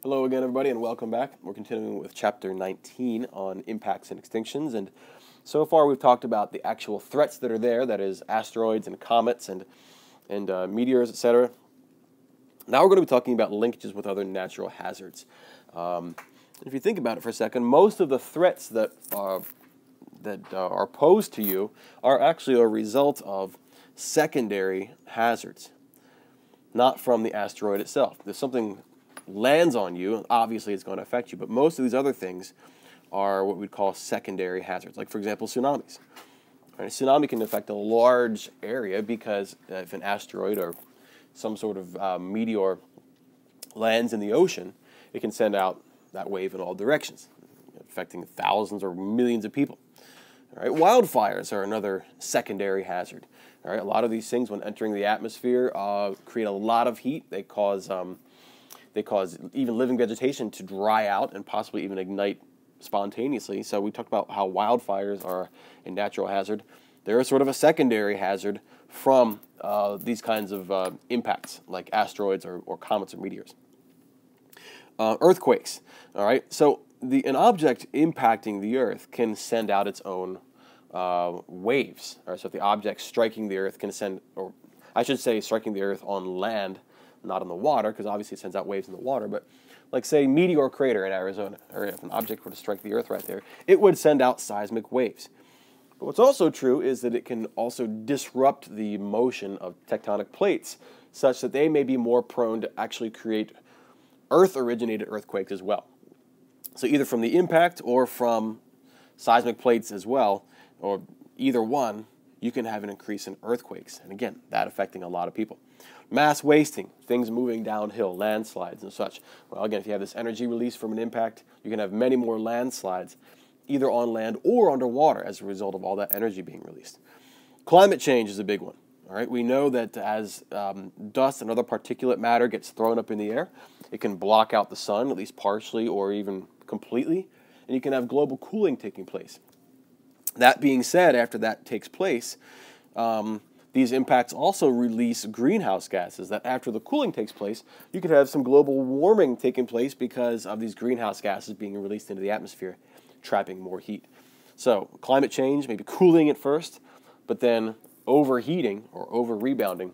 Hello again, everybody, and welcome back. We're continuing with Chapter 19 on impacts and extinctions, and so far we've talked about the actual threats that are there, that is asteroids and comets and meteors, etc. Now we're going to be talking about linkages with other natural hazards. If you think about it for a second, most of the threats that are posed to you are actually a result of secondary hazards, not from the asteroid itself. There's something lands on you, obviously it's going to affect you, but most of these other things are what we'd call secondary hazards, like for example tsunamis. Right? A tsunami can affect a large area because if an asteroid or some sort of meteor lands in the ocean, it can send out that wave in all directions, affecting thousands or millions of people. All right? Wildfires are another secondary hazard. All right? A lot of these things, when entering the atmosphere, create a lot of heat. They cause even living vegetation to dry out and possibly even ignite spontaneously. So we talked about how wildfires are a natural hazard. They're sort of a secondary hazard from these kinds of impacts, like asteroids or comets or meteors. Earthquakes. All right. So an object impacting the Earth can send out its own waves. All right. So if the object striking the Earth can send, or I should say, striking the Earth on land, not in the water, because obviously it sends out waves in the water, but like say Meteor Crater in Arizona, or if an object were to strike the Earth right there, it would send out seismic waves. But what's also true is that it can also disrupt the motion of tectonic plates, such that they may be more prone to actually create Earth-originated earthquakes as well. So either from the impact or from seismic plates as well, or either one, you can have an increase in earthquakes, and again, that affecting a lot of people. Mass wasting, things moving downhill, landslides and such. Well, again, if you have this energy release from an impact, you can have many more landslides, either on land or underwater as a result of all that energy being released. Climate change is a big one. All right, we know that as dust and other particulate matter gets thrown up in the air, it can block out the sun, at least partially or even completely, and you can have global cooling taking place. That being said, after that takes place, these impacts also release greenhouse gases that after the cooling takes place, you could have some global warming taking place because of these greenhouse gases being released into the atmosphere, trapping more heat. So climate change, maybe cooling at first, but then overheating or over-rebounding.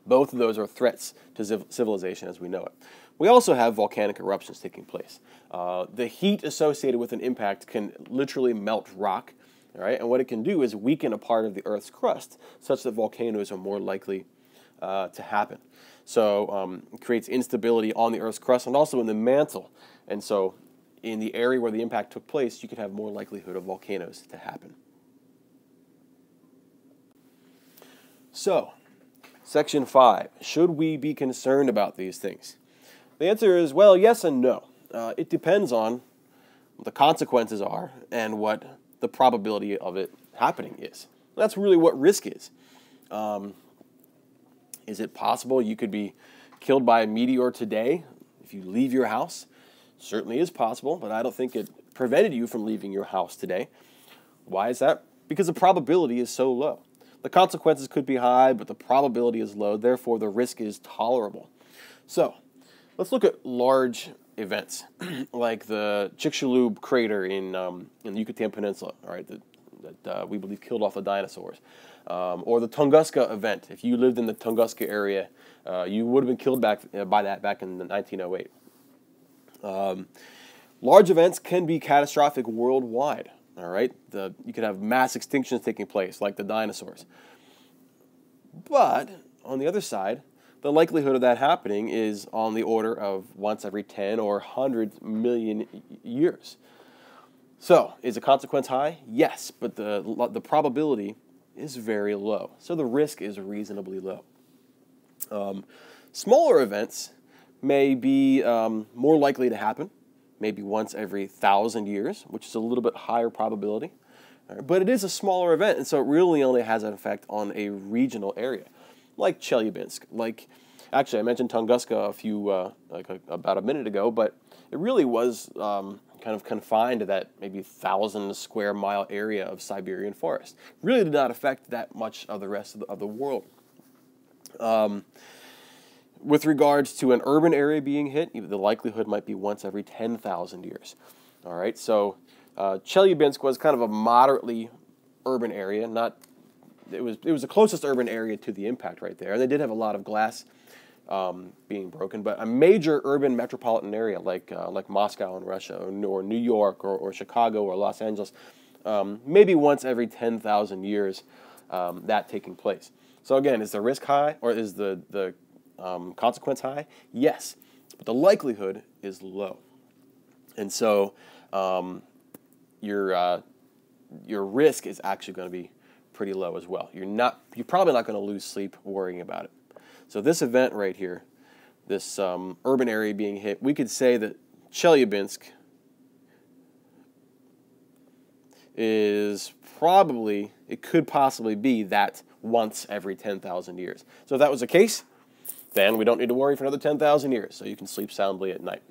Both of those are threats to civilization as we know it. We also have volcanic eruptions taking place. The heat associated with an impact can literally melt rock. All right, and what it can do is weaken a part of the Earth's crust such that volcanoes are more likely to happen. So it creates instability on the Earth's crust and also in the mantle. And so in the area where the impact took place, you could have more likelihood of volcanoes to happen. So, Section 5, should we be concerned about these things? The answer is, well, yes and no. It depends on what the consequences are and what the probability of it happening is. That's really what risk is. Is it possible you could be killed by a meteor today if you leave your house? Certainly is possible, but I don't think it prevented you from leaving your house today. Why is that? Because the probability is so low. The consequences could be high, but the probability is low, therefore the risk is tolerable. So, let's look at large events, like the Chicxulub Crater in the Yucatan Peninsula, all right, that we believe killed off the dinosaurs. Or the Tunguska event. If you lived in the Tunguska area, you would have been killed by that back in 1908. Large events can be catastrophic worldwide. All right, you could have mass extinctions taking place, like the dinosaurs. But on the other side, the likelihood of that happening is on the order of once every 10 or 100 million years. So, is the consequence high? Yes, but the probability is very low. So the risk is reasonably low. Smaller events may be more likely to happen, maybe once every 1,000 years, which is a little bit higher probability. Right, but it is a smaller event, and so it really only has an effect on a regional area, like Chelyabinsk. Actually, I mentioned Tunguska about a minute ago, but it really was kind of confined to that maybe 1,000 square mile area of Siberian forest. Really did not affect that much of the rest of the world. With regards to an urban area being hit, the likelihood might be once every 10,000 years. All right, so Chelyabinsk was kind of a moderately urban area. It was the closest urban area to the impact right there. And they did have a lot of glass being broken, but a major urban metropolitan area like Moscow in Russia, or New York, or Chicago, or Los Angeles, maybe once every 10,000 years, that taking place. So again, is the risk high, or is the consequence high? Yes, but the likelihood is low. And so your risk is actually going to be pretty low as well. You're probably not going to lose sleep worrying about it. So this event right here, this urban area being hit, we could say that Chelyabinsk is probably, it could possibly be that once every 10,000 years. So if that was the case, then we don't need to worry for another 10,000 years, so you can sleep soundly at night.